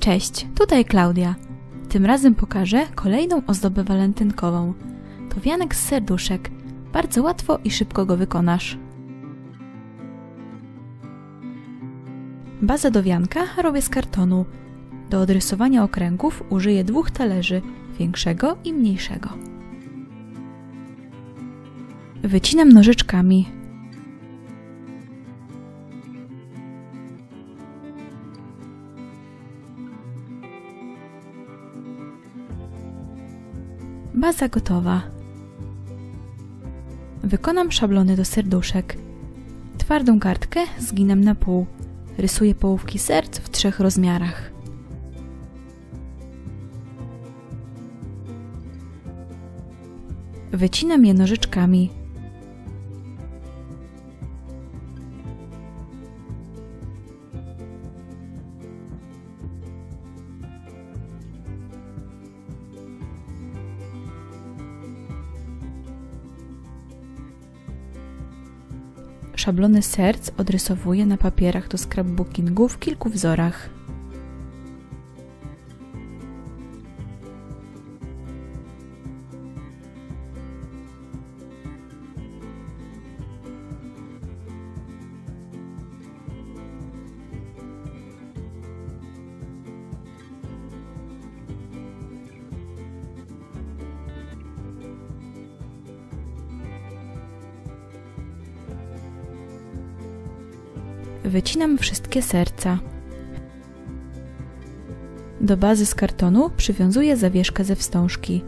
Cześć, tutaj Klaudia. Tym razem pokażę kolejną ozdobę walentynkową. To wianek z serduszek. Bardzo łatwo i szybko go wykonasz. Bazę do wianka robię z kartonu. Do odrysowania okręgów użyję 2 talerzy, większego i mniejszego. Wycinam nożyczkami. Baza gotowa. Wykonam szablony do serduszek. Twardą kartkę zginam na pół. Rysuję połówki serc w 3 rozmiarach. Wycinam je nożyczkami. Szablony serc odrysowuję na papierach do scrapbookingu w kilku wzorach. Wycinam wszystkie serca. Do bazy z kartonu przywiązuję zawieszkę ze wstążki.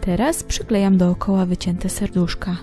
Teraz przyklejam dookoła wycięte serduszka.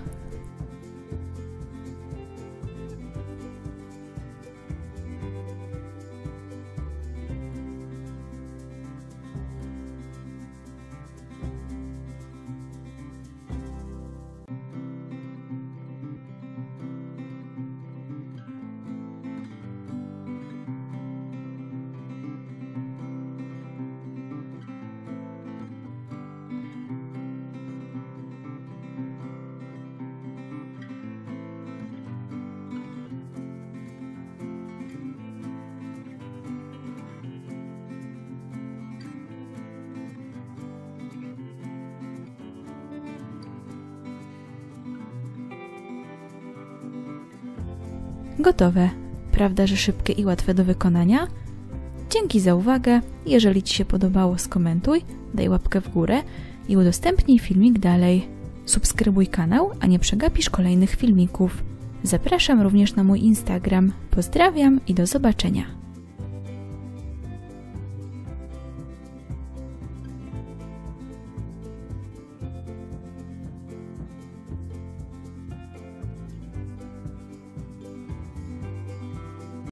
Gotowe. Prawda, że szybkie i łatwe do wykonania? Dzięki za uwagę. Jeżeli Ci się podobało, skomentuj, daj łapkę w górę i udostępnij filmik dalej. Subskrybuj kanał, a nie przegapisz kolejnych filmików. Zapraszam również na mój Instagram. Pozdrawiam i do zobaczenia.